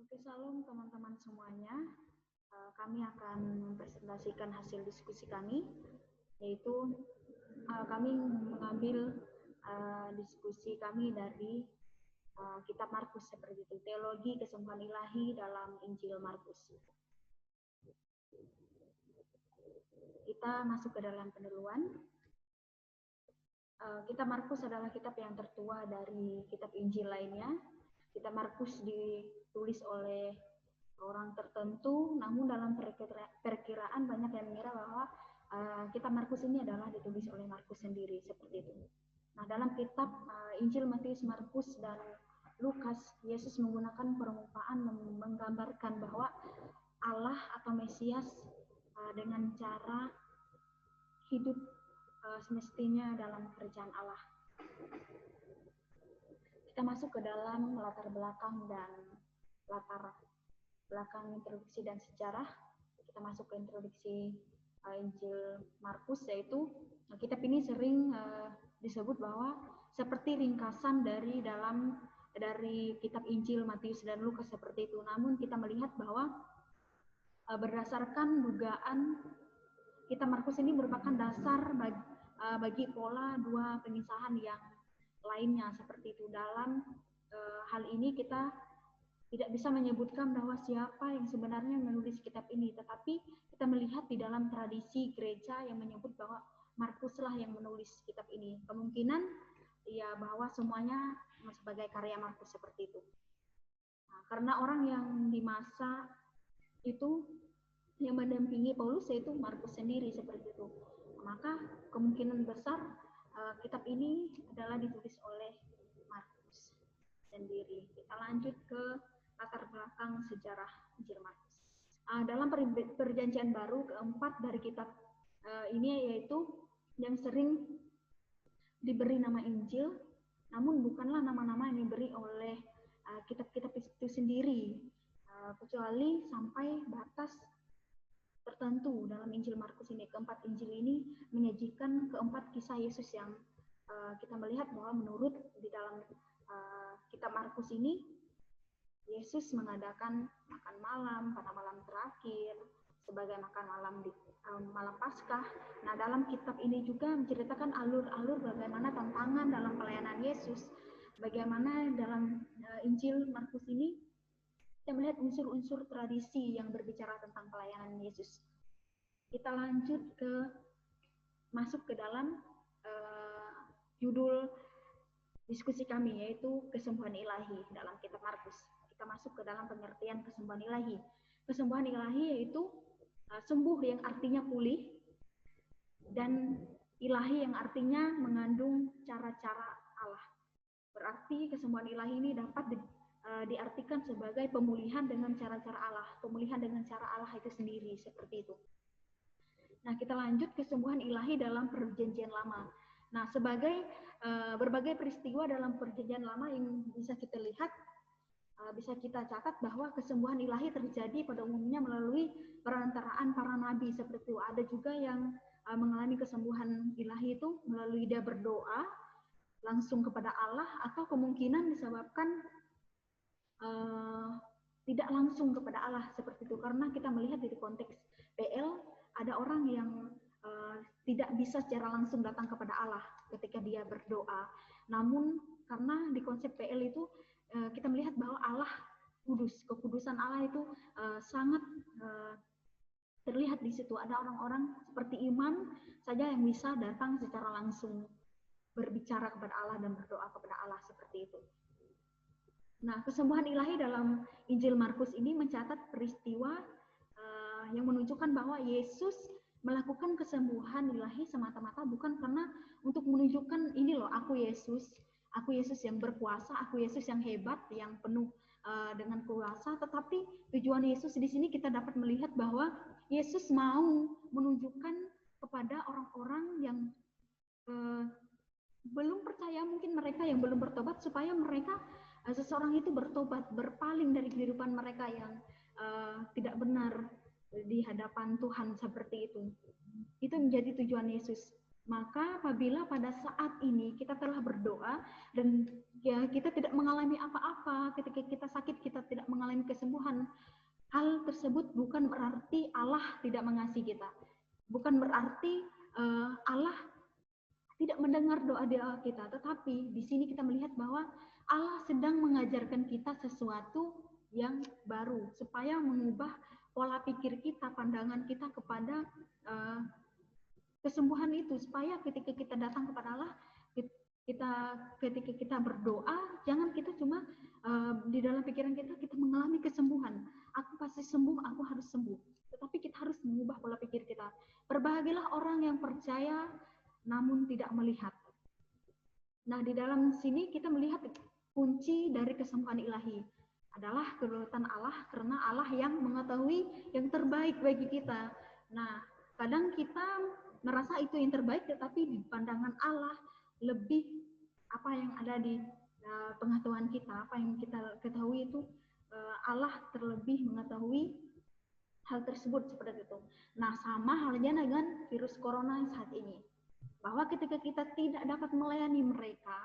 Oke, salam teman-teman semuanya. Kami akan mempresentasikan hasil diskusi kami, yaitu kami mengambil diskusi kami dari kitab Markus seperti itu, teologi kesembuhan ilahi dalam Injil Markus. Kita masuk ke dalam pendahuluan. Kitab Markus adalah kitab yang tertua dari kitab Injil lainnya. Kitab Markus ditulis oleh orang tertentu, namun dalam perkiraan banyak yang mengira bahwa kitab Markus ini adalah ditulis oleh Markus sendiri, seperti itu. Nah, dalam kitab Injil Matius, Markus, dan Lukas, Yesus menggunakan perumpamaan menggambarkan bahwa Allah atau Mesias dengan cara hidup semestinya dalam kerajaan Allah. Kita masuk ke dalam latar belakang dan latar belakang introduksi dan sejarah. Kita masuk ke introduksi Injil Markus, yaitu kitab ini sering disebut bahwa seperti ringkasan dari kitab Injil Matius dan Lukas, seperti itu. Namun kita melihat bahwa berdasarkan dugaan kitab Markus ini merupakan dasar bagi pola dua penyisahan yang lainnya, seperti itu. Dalam hal ini kita tidak bisa menyebutkan bahwa siapa yang sebenarnya menulis kitab ini, tetapi kita melihat di dalam tradisi gereja yang menyebut bahwa Markuslah yang menulis kitab ini. Kemungkinan ya bahwa semuanya sebagai karya Markus, seperti itu. Nah, karena orang yang di masa itu yang mendampingi Paulus yaitu Markus sendiri, seperti itu. Maka kemungkinan besar kitab ini adalah ditulis oleh Markus sendiri. Kita lanjut ke latar belakang sejarah Injil Markus. Dalam perjanjian baru keempat dari kitab ini, yaitu yang sering diberi nama Injil, namun bukanlah nama-nama yang diberi oleh kitab-kitab itu sendiri, kecuali sampai batas tertentu dalam Injil Markus ini. Keempat Injil ini menyajikan keempat kisah Yesus yang kita melihat bahwa menurut di dalam kitab Markus ini, Yesus mengadakan makan malam pada malam terakhir sebagai makan malam di malam Paskah. Nah, dalam kitab ini juga menceritakan alur-alur bagaimana tantangan dalam pelayanan Yesus. Bagaimana dalam Injil Markus ini kita melihat unsur-unsur tradisi yang berbicara tentang pelayanan Yesus. Kita lanjut masuk ke dalam judul diskusi kami, yaitu kesembuhan ilahi dalam kitab Markus. Kita masuk ke dalam pengertian kesembuhan ilahi. Kesembuhan ilahi yaitu sembuh yang artinya pulih, dan ilahi yang artinya mengandung cara-cara Allah. Berarti kesembuhan ilahi ini dapat diartikan sebagai pemulihan dengan cara-cara Allah, pemulihan dengan cara Allah itu sendiri, seperti itu. Nah, kita lanjut kesembuhan ilahi dalam perjanjian lama. Nah, sebagai berbagai peristiwa dalam perjanjian lama yang bisa kita lihat, bisa kita catat bahwa kesembuhan ilahi terjadi pada umumnya melalui perantaraan para nabi, seperti itu. Ada juga yang mengalami kesembuhan ilahi itu melalui dia berdoa langsung kepada Allah, atau kemungkinan disebabkan tidak langsung kepada Allah, seperti itu. Karena kita melihat dari konteks PL, ada orang yang tidak bisa secara langsung datang kepada Allah ketika dia berdoa. Namun karena di konsep PL itu kita melihat bahwa Allah kudus, kekudusan Allah itu sangat terlihat di situ. Ada orang-orang seperti imam saja yang bisa datang secara langsung berbicara kepada Allah dan berdoa kepada Allah, seperti itu. Nah, kesembuhan ilahi dalam Injil Markus ini mencatat peristiwa yang menunjukkan bahwa Yesus melakukan kesembuhan ilahi semata-mata bukan karena untuk menunjukkan ini loh, aku Yesus yang berkuasa, aku Yesus yang hebat, yang penuh dengan kuasa, tetapi tujuan Yesus di sini kita dapat melihat bahwa Yesus mau menunjukkan kepada orang-orang yang belum percaya, mungkin mereka yang belum bertobat, supaya mereka seseorang itu bertobat, berpaling dari kehidupan mereka yang tidak benar di hadapan Tuhan, seperti itu. Itu menjadi tujuan Yesus. Maka apabila pada saat ini kita telah berdoa dan ya kita tidak mengalami apa-apa, ketika kita sakit kita tidak mengalami mengalami kesembuhan, hal tersebut bukan berarti Allah tidak mengasihi kita. Bukan berarti Allah tidak mendengar doa-doa kita, tetapi di sini kita melihat bahwa Allah sedang mengajarkan kita sesuatu yang baru supaya mengubah pola pikir kita, pandangan kita kepada kesembuhan itu, supaya ketika kita datang kepada Allah, ketika kita berdoa, jangan kita cuma di dalam pikiran kita mengalami kesembuhan. Aku pasti sembuh, aku harus sembuh. Tetapi kita harus mengubah pola pikir kita. Berbahagialah orang yang percaya namun tidak melihat. Nah, di dalam sini kita melihat kunci dari kesembuhan ilahi adalah kedaulatan Allah, karena Allah yang mengetahui yang terbaik bagi kita. Nah, kadang kita merasa itu yang terbaik, tetapi di pandangan Allah lebih apa yang ada di pengetahuan kita, apa yang kita ketahui itu Allah terlebih mengetahui hal tersebut seperti itu. Nah, sama halnya dengan virus corona saat ini. Bahwa ketika kita tidak dapat melayani mereka,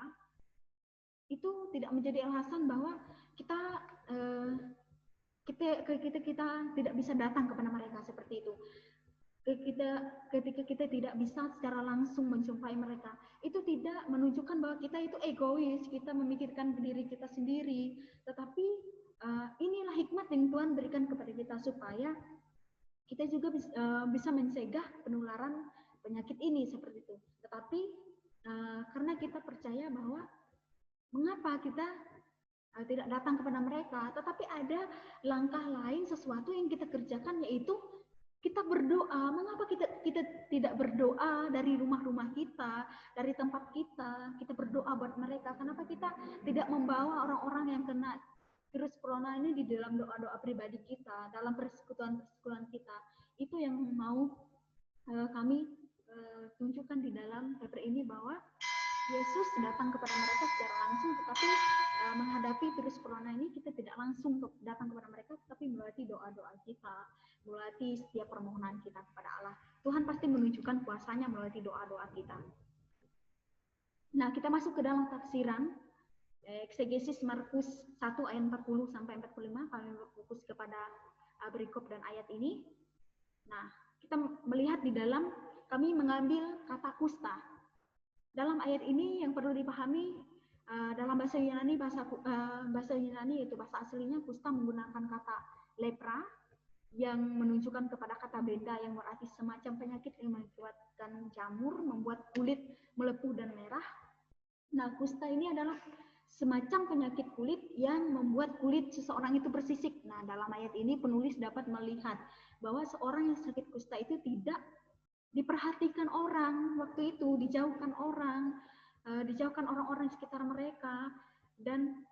itu tidak menjadi alasan bahwa kita tidak bisa datang kepada mereka seperti itu. Ketika kita tidak bisa secara langsung menjumpai mereka, itu tidak menunjukkan bahwa kita itu egois, kita memikirkan diri kita sendiri, tetapi inilah hikmat yang Tuhan berikan kepada kita supaya kita juga bisa mencegah penularan penyakit ini seperti itu. Tetapi karena kita percaya bahwa mengapa kita tidak datang kepada mereka, tetapi ada langkah lain, sesuatu yang kita kerjakan, yaitu kita berdoa. Mengapa kita tidak berdoa dari rumah-rumah kita, dari tempat kita berdoa buat mereka? Kenapa kita tidak membawa orang-orang yang kena virus corona ini di dalam doa-doa pribadi kita, dalam persekutuan kita? Itu yang mau kami tunjukkan di dalam paper ini, bahwa Yesus datang kepada mereka secara langsung, tetapi menghadapi virus corona ini kita tidak langsung datang kepada mereka, tetapi melalui doa-doa kita, melalui setiap permohonan kita kepada Allah. Tuhan pasti menunjukkan kuasanya melalui doa-doa kita. Nah, kita masuk ke dalam tafsiran eksegesis Markus 1 ayat 40 sampai 45. Kami berfokus kepada perikop dan ayat ini. Nah, kita melihat di dalam, kami mengambil kata kusta. Dalam ayat ini yang perlu dipahami, dalam bahasa Yunani, bahasa Yunani yaitu bahasa aslinya, kusta menggunakan kata lepra yang menunjukkan kepada kata benda yang berarti semacam penyakit yang mengakibatkan jamur, membuat kulit melepuh dan merah. Nah, kusta ini adalah semacam penyakit kulit yang membuat kulit seseorang itu bersisik. Nah, dalam ayat ini penulis dapat melihat bahwa seorang yang sakit kusta itu tidak diperhatikan orang waktu itu, dijauhkan orang-orang sekitar mereka, dan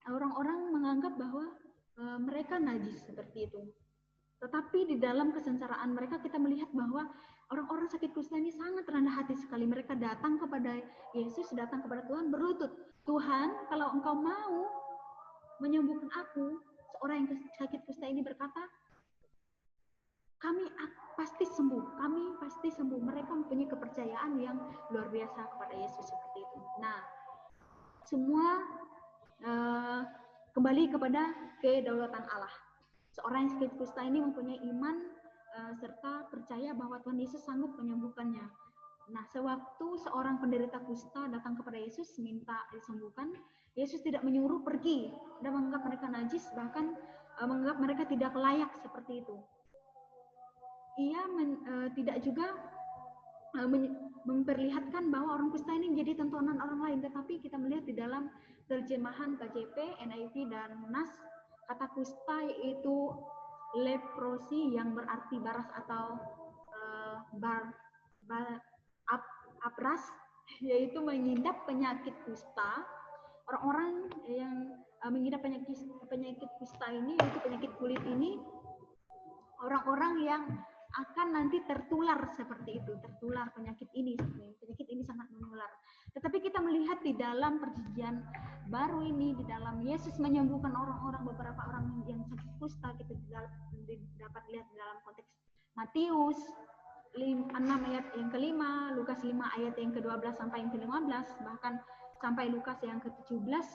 orang-orang menganggap bahwa mereka najis seperti itu. Tetapi di dalam kesengsaraan mereka kita melihat bahwa orang-orang sakit kusta ini sangat rendah hati sekali. Mereka datang kepada Yesus, datang kepada Tuhan, berlutut, Tuhan, kalau Engkau mau menyembuhkan aku. Seorang yang sakit kusta ini berkata, kami pasti sembuh, kami pasti sembuh. Mereka mempunyai kepercayaan yang luar biasa kepada Yesus seperti itu. Nah, semua kembali kepada kedaulatan Allah. Seorang yang sakit kusta ini mempunyai iman serta percaya bahwa Tuhan Yesus sanggup menyembuhkannya. Nah, sewaktu seorang penderita kusta datang kepada Yesus minta disembuhkan, Yesus tidak menyuruh pergi dan menganggap mereka najis, bahkan menganggap mereka tidak layak seperti itu. Ia tidak juga memperlihatkan bahwa orang kusta ini menjadi tontonan orang lain, tetapi kita melihat di dalam terjemahan KJP, NIV, dan NAS, kata kusta yaitu leprosi yang berarti baras atau apras, yaitu mengidap penyakit kusta. Orang-orang yang mengidap penyakit kusta ini, yaitu penyakit kulit ini, orang-orang yang akan nanti tertular seperti itu, tertular penyakit ini sangat menular. Tetapi kita melihat di dalam perjanjian baru ini, di dalam Yesus menyembuhkan beberapa orang yang sakit kusta, kita dapat lihat di dalam konteks Matius 6 ayat yang ke-5, Lukas 5 ayat yang ke-12 sampai yang ke-15, bahkan sampai Lukas yang ke-17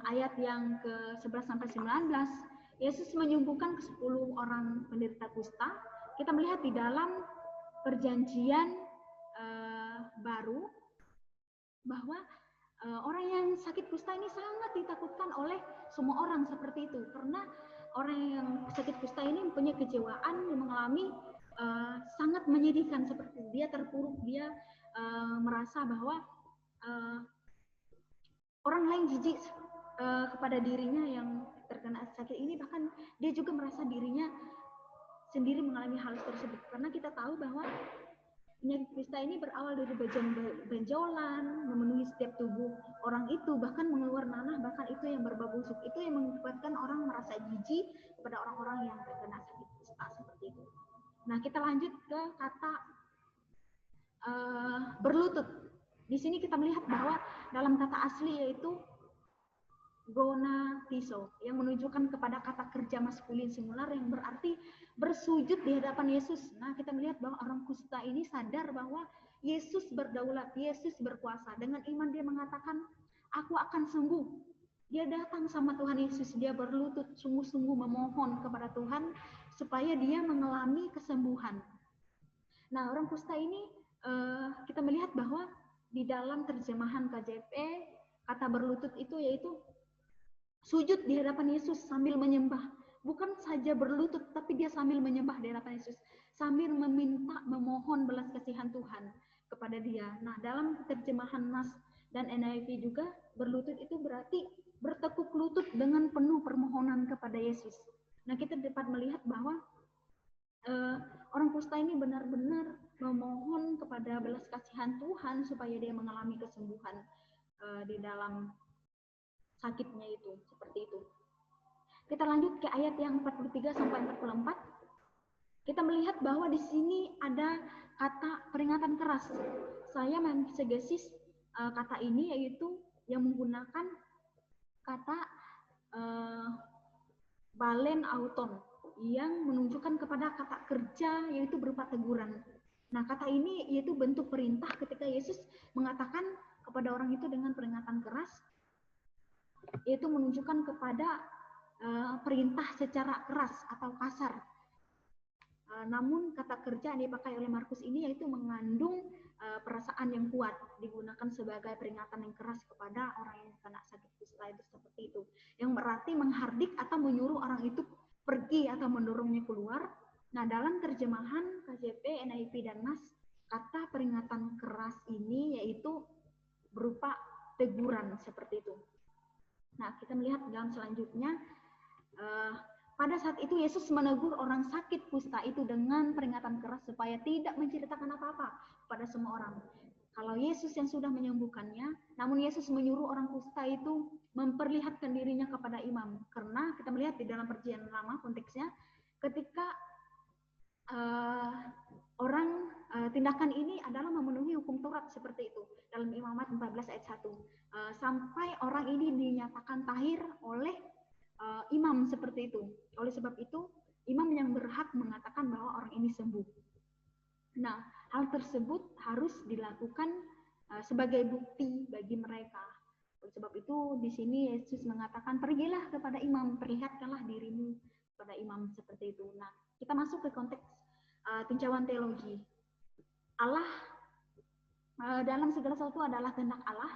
ayat yang ke-11 sampai 19, Yesus menyembuhkan ke-10 orang penderita kusta. Kita melihat di dalam perjanjian baru bahwa orang yang sakit kusta ini sangat ditakutkan oleh semua orang seperti itu, karena orang yang sakit kusta ini mempunyai kejiwaan yang mengalami sangat menyedihkan, seperti dia terpuruk, dia merasa bahwa orang lain jijik kepada dirinya yang terkena sakit ini, bahkan dia juga merasa dirinya sendiri mengalami hal tersebut. Karena kita tahu bahwa penyakit kusta ini berawal dari benjolan, memenuhi setiap tubuh orang itu, bahkan mengeluar nanah, bahkan itu yang berbau busuk. Itu yang menyebabkan orang merasa jijik kepada orang-orang yang terkena sakit kusta seperti itu. Nah, kita lanjut ke kata berlutut. Di sini kita melihat bahwa dalam kata asli yaitu gonatizo, yang menunjukkan kepada kata kerja maskulin singular yang berarti bersujud di hadapan Yesus. Nah, kita melihat bahwa orang kusta ini sadar bahwa Yesus berdaulat, Yesus berkuasa. Dengan iman dia mengatakan, aku akan sembuh. Dia datang sama Tuhan Yesus, dia berlutut sungguh-sungguh memohon kepada Tuhan supaya dia mengalami kesembuhan. Nah, orang kusta ini kita melihat bahwa di dalam terjemahan KJP, kata berlutut itu yaitu sujud di hadapan Yesus sambil menyembah. Bukan saja berlutut, tapi dia sambil menyembah di hadapan Yesus, sambil meminta, memohon belas kasihan Tuhan kepada dia. Nah, dalam terjemahan NAS dan NIV juga, berlutut itu berarti bertekuk lutut dengan penuh permohonan kepada Yesus. Nah, kita dapat melihat bahwa orang kusta ini benar-benar memohon kepada belas kasihan Tuhan supaya dia mengalami kesembuhan di dalam sakitnya itu, seperti itu. Kita lanjut ke ayat yang 43 sampai 44. Kita melihat bahwa di sini ada kata peringatan keras. Saya mensegesis kata ini yaitu yang menggunakan kata balen auton, yang menunjukkan kepada kata kerja yaitu berupa teguran. Nah, kata ini yaitu bentuk perintah ketika Yesus mengatakan kepada orang itu dengan peringatan keras, yaitu menunjukkan kepada perintah secara keras atau kasar. Namun kata kerja yang dipakai oleh Markus ini yaitu mengandung perasaan yang kuat, digunakan sebagai peringatan yang keras kepada orang yang kena sakit kusta itu, seperti itu. Yang berarti menghardik atau menyuruh orang itu pergi atau mendorongnya keluar. Nah, dalam terjemahan KJP, NIV, dan NAS, kata peringatan keras ini yaitu berupa teguran, seperti itu. Nah, kita melihat dalam selanjutnya, pada saat itu Yesus menegur orang sakit kusta itu dengan peringatan keras supaya tidak menceritakan apa-apa pada semua orang. Kalau Yesus yang sudah menyembuhkannya, namun Yesus menyuruh orang kusta itu memperlihatkan dirinya kepada imam. Karena kita melihat di dalam perjanjian lama konteksnya, ketika tindakan ini adalah memenuhi hukum Taurat seperti itu. Dalam Imamat 14 ayat 1. Sampai orang ini dinyatakan tahir oleh imam seperti itu. Oleh sebab itu, imam yang berhak mengatakan bahwa orang ini sembuh. Nah, hal tersebut harus dilakukan sebagai bukti bagi mereka. Oleh sebab itu, di sini Yesus mengatakan, pergilah kepada imam, perlihatkanlah dirimu kepada imam, seperti itu. Nah, kita masuk ke konteks tinjauan teologi. Allah dalam segala sesuatu adalah kehendak Allah,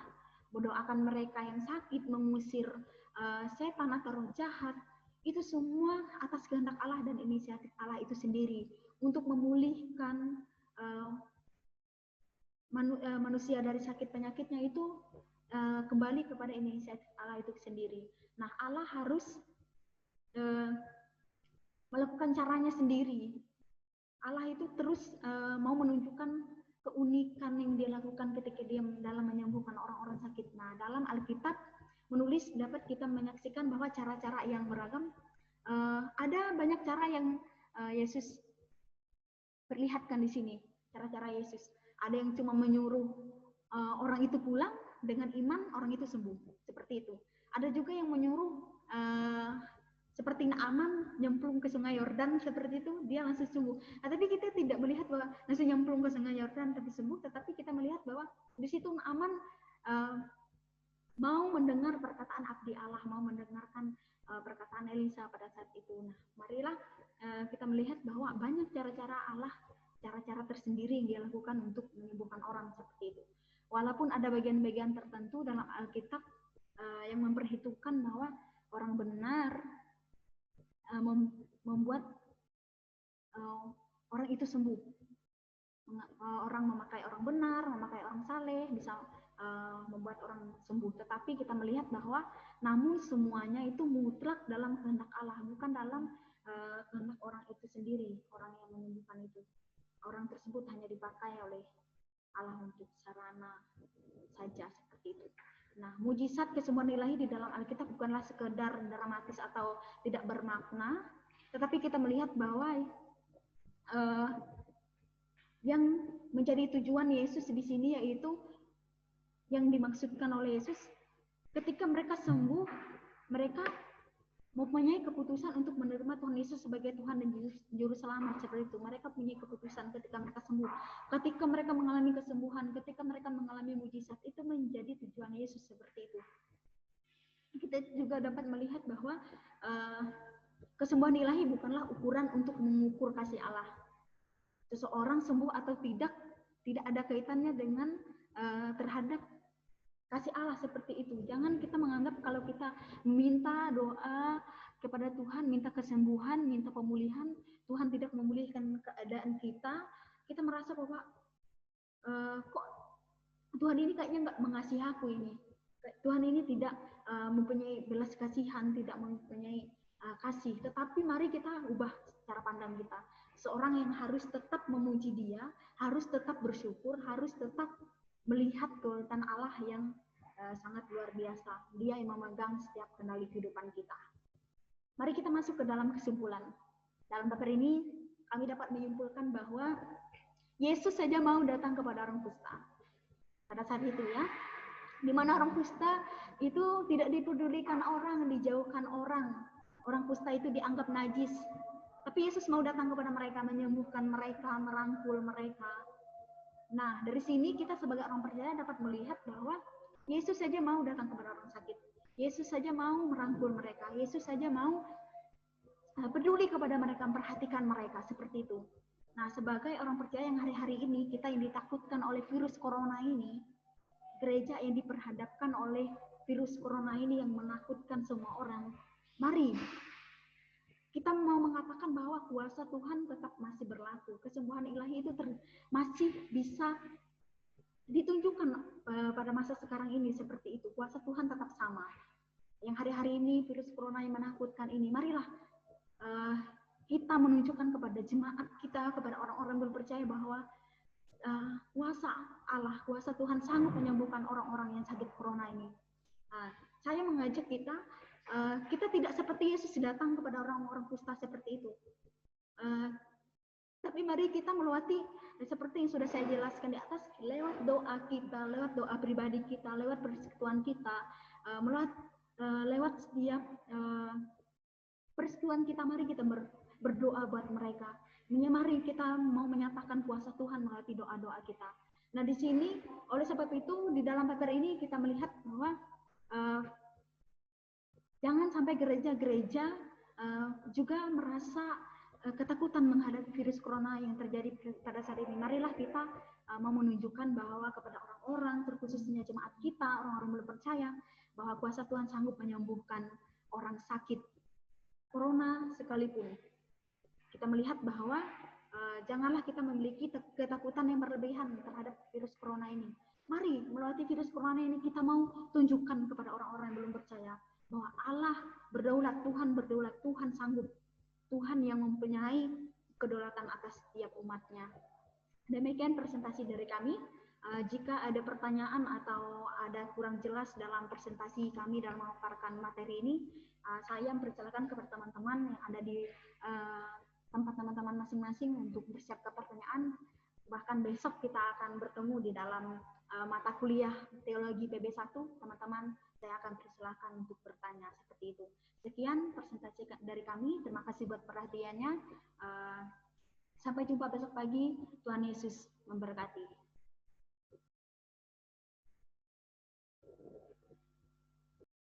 mendoakan mereka yang sakit, mengusir setan atau roh jahat, itu semua atas kehendak Allah dan inisiatif Allah itu sendiri untuk memulihkan manusia dari sakit penyakitnya itu kembali kepada inisiatif Allah itu sendiri. Nah, Allah harus melakukan caranya sendiri. Allah itu terus mau menunjukkan keunikan yang dia lakukan ketika dia dalam menyembuhkan orang-orang sakit. Nah, dalam Alkitab menulis dapat kita menyaksikan bahwa cara-cara yang beragam, ada banyak cara yang Yesus perlihatkan di sini, cara-cara Yesus. Ada yang cuma menyuruh orang itu pulang dengan iman, orang itu sembuh, seperti itu. Ada juga yang menyuruh seperti Naaman nyemplung ke sungai Yordan, seperti itu, dia langsung sembuh. Nah, tapi kita tidak melihat bahwa langsung nyemplung ke sungai Yordan tapi sembuh, tetapi kita melihat bahwa di situ Naaman mau mendengar perkataan abdi Allah, mau mendengarkan perkataan Elisa pada saat itu. Nah, marilah kita melihat bahwa banyak cara-cara Allah, cara-cara tersendiri yang dia lakukan untuk menyembuhkan orang seperti itu. Walaupun ada bagian-bagian tertentu dalam Alkitab yang memperhitungkan bahwa orang benar membuat orang itu sembuh. Orang memakai orang benar, memakai orang saleh, bisa membuat orang sembuh. Tetapi kita melihat bahwa namun semuanya itu mutlak dalam kehendak Allah, bukan dalam kehendak orang itu sendiri, orang yang menyembuhkan itu. Orang tersebut hanya dipakai oleh Allah untuk sarana saja seperti itu. Nah, mujizat kesembuhan ilahi di dalam Alkitab bukanlah sekedar dramatis atau tidak bermakna, tetapi kita melihat bahwa yang menjadi tujuan Yesus di sini yaitu yang dimaksudkan oleh Yesus ketika mereka sembuh, mereka mempunyai keputusan untuk menerima Tuhan Yesus sebagai Tuhan dan Juru Selamat seperti itu. Mereka punya keputusan ketika mereka sembuh, ketika mereka mengalami kesembuhan, ketika mereka mengalami mujizat, itu menjadi tujuan Yesus seperti itu. Kita juga dapat melihat bahwa kesembuhan ilahi bukanlah ukuran untuk mengukur kasih Allah. Seseorang sembuh atau tidak ada kaitannya dengan terhadap kasih Allah seperti itu. Jangan kita menganggap kalau kita minta doa kepada Tuhan, minta kesembuhan, minta pemulihan, Tuhan tidak memulihkan keadaan kita, kita merasa bahwa kok Tuhan ini kayaknya nggak mengasihi aku ini. Tuhan ini tidak mempunyai belas kasihan, tidak mempunyai kasih. Tetapi mari kita ubah cara pandang kita. Seorang yang harus tetap memuji Dia, harus tetap bersyukur, harus tetap melihat kekuatan Allah yang sangat luar biasa. Dia yang memegang setiap kendali kehidupan kita. Mari kita masuk ke dalam kesimpulan. Dalam paper ini kami dapat menyimpulkan bahwa Yesus saja mau datang kepada orang kusta. Pada saat itu ya, di mana orang kusta itu tidak dipedulikan orang, dijauhkan orang. Orang kusta itu dianggap najis. Tapi Yesus mau datang kepada mereka, menyembuhkan mereka, merangkul mereka. Nah, dari sini kita sebagai orang percaya dapat melihat bahwa Yesus saja mau datang kepada orang sakit. Yesus saja mau merangkul mereka. Yesus saja mau peduli kepada mereka, memperhatikan mereka, seperti itu. Nah, sebagai orang percaya yang hari-hari ini, kita yang ditakutkan oleh virus corona ini, gereja yang diperhadapkan oleh virus corona ini yang menakutkan semua orang, mari kita mau mengatakan bahwa kuasa Tuhan tetap masih berlaku. Kesembuhan ilahi itu masih bisa ditunjukkan pada masa sekarang ini seperti itu. Kuasa Tuhan tetap sama. Yang hari-hari ini virus corona yang menakutkan ini, marilah kita menunjukkan kepada jemaat kita, kepada orang-orang yang percaya bahwa kuasa Allah, kuasa Tuhan sanggup menyembuhkan orang-orang yang sakit corona ini. Saya mengajak kita, kita tidak seperti Yesus datang kepada orang-orang kusta seperti itu. Tapi mari kita melewati seperti yang sudah saya jelaskan di atas, lewat doa kita, lewat doa pribadi kita, lewat persekutuan kita, lewat setiap persekutuan kita, mari kita berdoa buat mereka. Mari kita mau menyatakan kuasa Tuhan melalui doa-doa kita. Nah, di sini oleh sebab itu di dalam paper ini kita melihat bahwa jangan sampai gereja-gereja juga merasa ketakutan menghadapi virus corona yang terjadi pada saat ini. Marilah kita mau menunjukkan bahwa kepada orang-orang, terkhususnya jemaat kita, orang-orang belum percaya, bahwa kuasa Tuhan sanggup menyembuhkan orang sakit corona sekalipun. Kita melihat bahwa janganlah kita memiliki ketakutan yang berlebihan terhadap virus corona ini. Mari melalui virus corona ini kita mau tunjukkan kepada orang-orang yang belum percaya bahwa Allah berdaulat, Tuhan berdaulat, Tuhan sanggup, Tuhan yang mempunyai kedaulatan atas setiap umatnya. Demikian presentasi dari kami. Jika ada pertanyaan atau ada kurang jelas dalam presentasi kami dalam memaparkan materi ini, saya mempersilakan kepada teman-teman yang ada di tempat teman-teman masing-masing untuk bersiapkan pertanyaan. Bahkan besok kita akan bertemu di dalam mata kuliah teologi PB1, teman-teman, saya akan persilakan untuk bertanya seperti itu. Sekian presentasi dari kami, terima kasih buat perhatiannya. Sampai jumpa besok pagi, Tuhan Yesus memberkati.